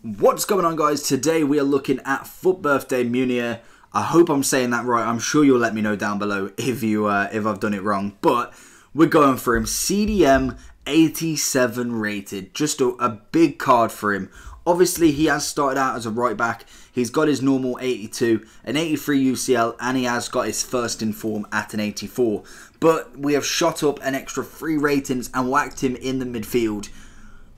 What's going on, guys? Today we are looking at Fut Birthday Meunier. I hope I'm saying that right. I'm sure you'll let me know down below if I've done it wrong. But we're going for him. CDM 87 rated. Just a big card for him. Obviously, he has started out as a right back. He's got his normal 82, an 83 UCL, and he has got his first in form at an 84. But we have shot up an extra 3 ratings and whacked him in the midfield.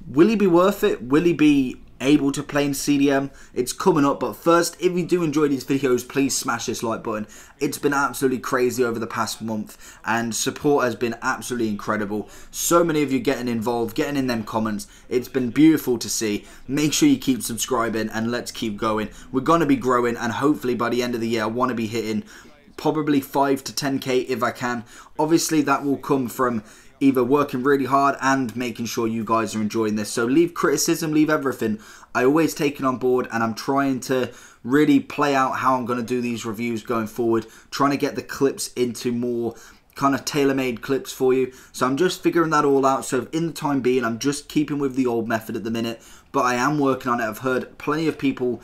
Will he be worth it? Will he be able to play in CDM? It's coming up, but first, if you do enjoy these videos, please smash this like button. It's been absolutely crazy over the past month, and support has been absolutely incredible. So many of you getting involved, getting in them comments. It's been beautiful to see. Make sure you keep subscribing, and let's keep going. We're going to be growing, and hopefully by the end of the year, I want to be hitting probably 5 to 10k if I can. Obviously, that will come from either working really hard and making sure you guys are enjoying this. So leave criticism, leave everything. I always take it on board, and I'm trying to really play out how I'm going to do these reviews going forward, trying to get the clips into more kind of tailor-made clips for you. So I'm just figuring that all out. So in the time being, I'm just keeping with the old method at the minute, but I am working on it. I've heard plenty of people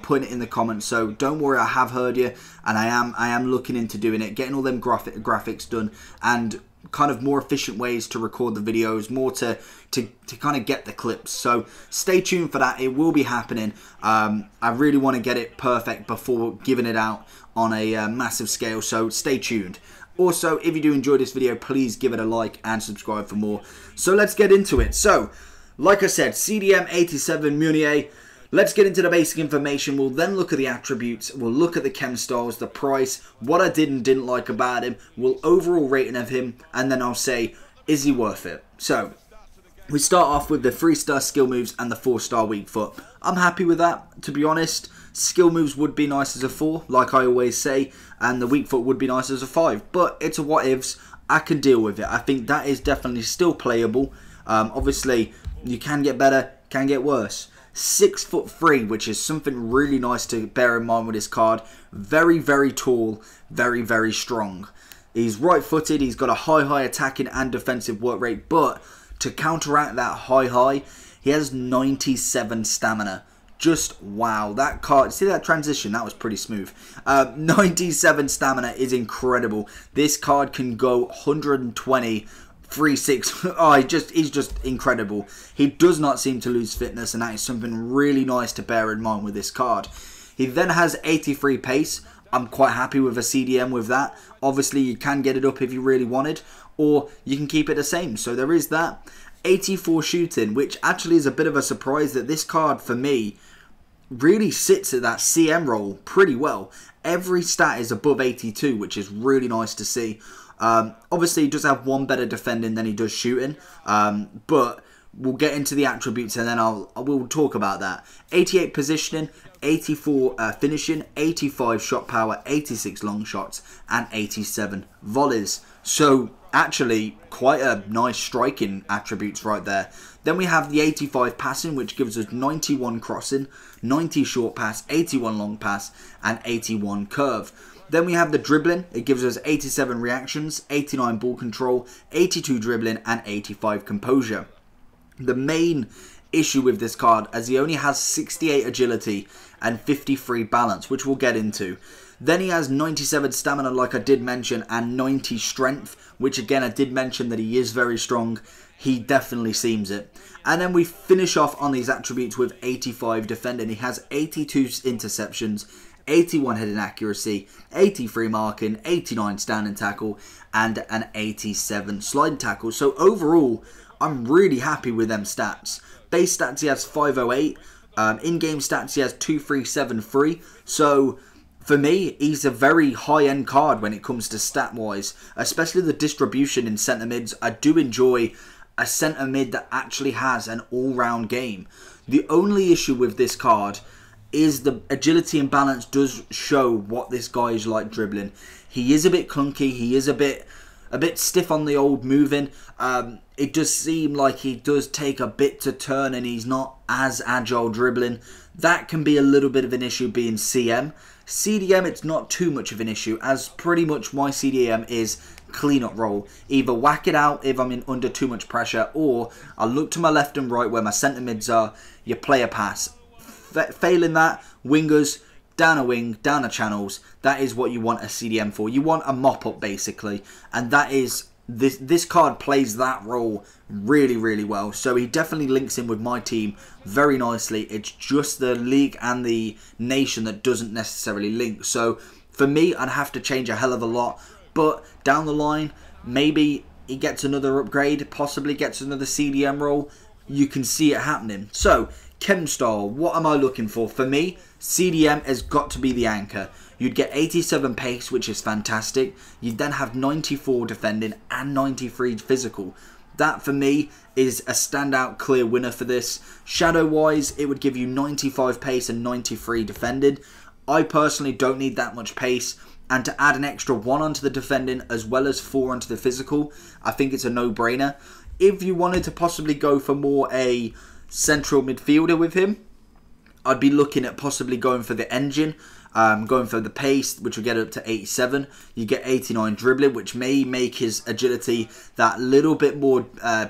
putting it in the comments, so don't worry, I have heard you, and I am looking into doing it, getting all them graphics done, and kind of more efficient ways to record the videos, more to kind of get the clips. So stay tuned for that. It will be happening. I really want to get it perfect before giving it out on a massive scale, so stay tuned. Also, if you do enjoy this video, please give it a like and subscribe for more. So let's get into it. So, like I said, CDM 87 Meunier. Let's get into the basic information. We'll then look at the attributes. We'll look at the chem styles, the price, what I did and didn't like about him. We'll overall rating of him, and then I'll say, is he worth it? So, we start off with the 3-star skill moves and the 4-star weak foot. I'm happy with that, to be honest. Skill moves would be nice as a 4, like I always say, and the weak foot would be nice as a 5. But it's a what ifs. I can deal with it. I think that is definitely still playable. Obviously, you can get better, can get worse. 6'3", which is something really nice to bear in mind with this card. Very, very tall, very, very strong. He's right-footed, he's got a high attacking and defensive work rate, but to counteract that high, he has 97 stamina. Just wow, that card, see that transition, that was pretty smooth. 97 stamina is incredible. This card can go 120 3-6. Oh, he's just incredible. He does not seem to lose fitness, and that is something really nice to bear in mind with this card. He then has 83 pace. I'm quite happy with a CDM with that. Obviously, you can get it up if you really wanted, or you can keep it the same. So there is that. 84 shooting, which actually is a bit of a surprise that this card, for me, really sits at that CM role pretty well. Every stat is above 82, which is really nice to see. Obviously, he does have one better defending than he does shooting, but we'll get into the attributes and then we'll talk about that. 88 positioning, 84 finishing, 85 shot power, 86 long shots, and 87 volleys. So actually, quite a nice striking attributes right there. Then we have the 85 passing, which gives us 91 crossing, 90 short pass, 81 long pass, and 81 curve. Then we have the dribbling. It gives us 87 reactions, 89 ball control, 82 dribbling, and 85 composure. The main issue with this card is he only has 68 agility and 53 balance, which we'll get into. Then he has 97 stamina, like I did mention, and 90 strength, which again I did mention that he is very strong. He definitely seems it. And then we finish off on these attributes with 85 defending. He has 82 interceptions, 81 heading accuracy, 83 marking, 89 standing tackle, and an 87 sliding tackle. So overall, I'm really happy with them stats. Base stats, he has 508. In-game stats, he has 2373. So for me, he's a very high-end card when it comes to stat-wise, especially the distribution in centre mids. I do enjoy a centre mid that actually has an all-round game. The only issue with this card is the agility and balance does show what this guy is like dribbling. He is a bit clunky. He is a bit stiff on the old moving. It does seem like he does take a bit to turn and he's not as agile dribbling. That can be a little bit of an issue being CM. CDM, it's not too much of an issue, as pretty much my CDM is clean-up roll. Either whack it out if I'm in under too much pressure, or I look to my left and right where my centre mids are, you play a pass. Failing that, wingers, down a wing, down a channels. That is what you want a CDM for. You want a mop-up, basically. And that is... This card plays that role really, really well. So he definitely links in with my team very nicely. It's just the league and the nation that doesn't necessarily link. So for me, I'd have to change a hell of a lot. But down the line, maybe he gets another upgrade, possibly gets another CDM role. You can see it happening. So, Chem style, what am I looking for? For me, CDM has got to be the anchor. You'd get 87 pace, which is fantastic. You'd then have 94 defending and 93 physical. That, for me, is a standout clear winner for this. Shadow-wise, it would give you 95 pace and 93 defending. I personally don't need that much pace. And to add an extra 1 onto the defending as well as 4 onto the physical, I think it's a no-brainer. If you wanted to possibly go for more a central midfielder with him, I'd be looking at possibly going for the engine. Going for the pace, which will get up to 87. You get 89 dribbling, which may make his agility that little bit more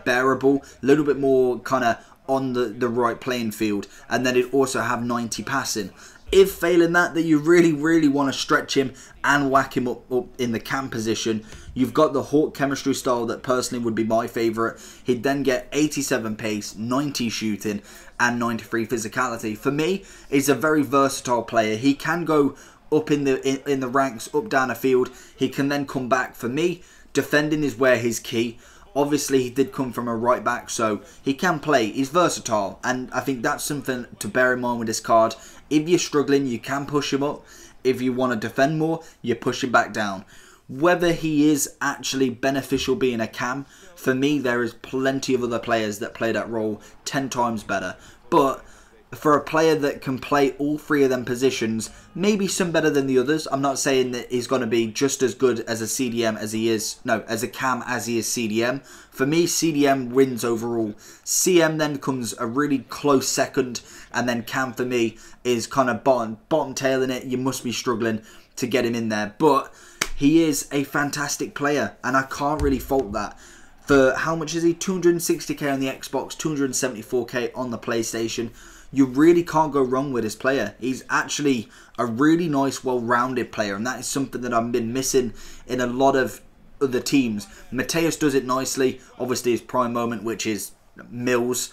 bearable, a little bit more kind of on the right playing field. And then it also have 90 passing. If failing that you really, really want to stretch him and whack him up in the cam position, you've got the Hawk chemistry style that personally would be my favourite. He'd then get 87 pace, 90 shooting, and 93 physicality. For me, he's a very versatile player. He can go up in the ranks, up down the field. He can then come back. For me, defending is where his key. Obviously, he did come from a right back, so he can play. He's versatile, and I think that's something to bear in mind with this card. If you're struggling, you can push him up. If you want to defend more, you push him back down. Whether he is actually beneficial being a cam, for me, there is plenty of other players that play that role 10 times better. But for a player that can play all 3 of them positions, maybe some better than the others. I'm not saying that he's going to be just as good as a CDM as he is, no, as a cam as he is CDM. For me, CDM wins overall. CM then comes a really close second, and then cam for me is kind of bottom tailing it. You must be struggling to get him in there. But he is a fantastic player, and I can't really fault that. For how much is he? 260k on the Xbox, 274k on the PlayStation. You really can't go wrong with this player. He's actually a really nice, well-rounded player, and that is something that I've been missing in a lot of other teams. Mateus does it nicely. Obviously, his prime moment, which is Mills.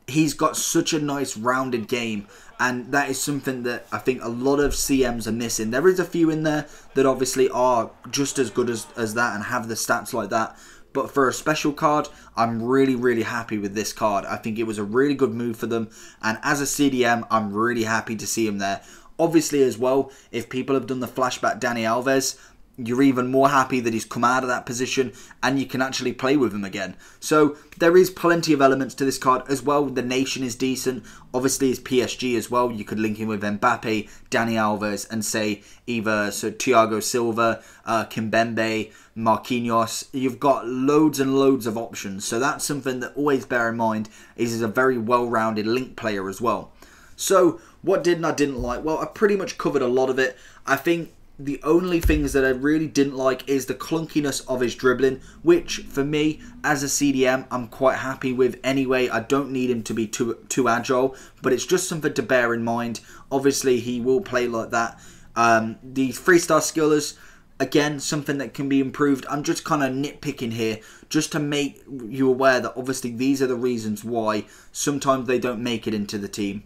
He's got such a nice, rounded game, and that is something that I think a lot of CMs are missing. There is a few in there that obviously are just as good as that and have the stats like that. But for a special card, I'm really, really happy with this card. I think it was a really good move for them. And as a CDM, I'm really happy to see him there. Obviously as well, if people have done the flashback Dani Alves, you're even more happy that he's come out of that position and you can actually play with him again. So there is plenty of elements to this card as well. The nation is decent. Obviously it's PSG as well. You could link him with Mbappe, Dani Alves, and say either Thiago Silva, Kimpembe, Marquinhos. You've got loads and loads of options. So that's something that always bear in mind. He's a very well-rounded link player as well. So what did and I didn't like? Well, I pretty much covered a lot of it. I think the only things that I really didn't like is the clunkiness of his dribbling, which for me, as a CDM, I'm quite happy with anyway. I don't need him to be too agile, but it's just something to bear in mind. Obviously, he will play like that. The 3-star skillers, again, something that can be improved. I'm just kind of nitpicking here, just to make you aware that obviously these are the reasons why sometimes they don't make it into the team.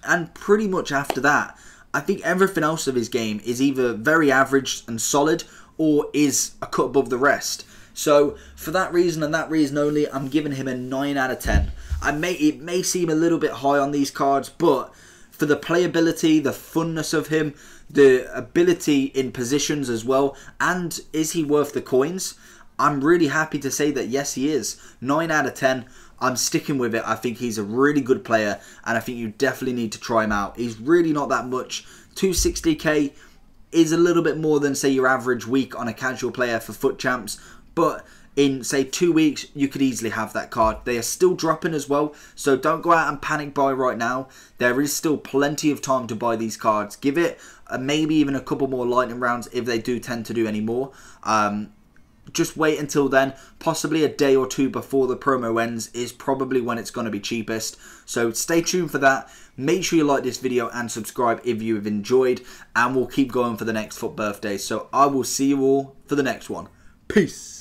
And pretty much after that, I think everything else of his game is either very average and solid or is a cut above the rest. So for that reason and that reason only, I'm giving him a 9 out of 10. It may seem a little bit high on these cards, but for the playability, the funness of him, the ability in positions as well, and is he worth the coins? I'm really happy to say that yes, he is. 9 out of 10. I'm sticking with it. I think he's a really good player, and I think you definitely need to try him out. He's really not that much. 260k is a little bit more than, say, your average week on a casual player for Foot Champs, but in, say, 2 weeks, you could easily have that card. They are still dropping as well, so don't go out and panic buy right now. There is still plenty of time to buy these cards. Give it maybe even a couple more lightning rounds if they do tend to do any more. just wait until then. Possibly a day or two before the promo ends is probably when it's going to be cheapest. So stay tuned for that. Make sure you like this video and subscribe if you have enjoyed. And we'll keep going for the next Fut Birthday. So I will see you all for the next one. Peace.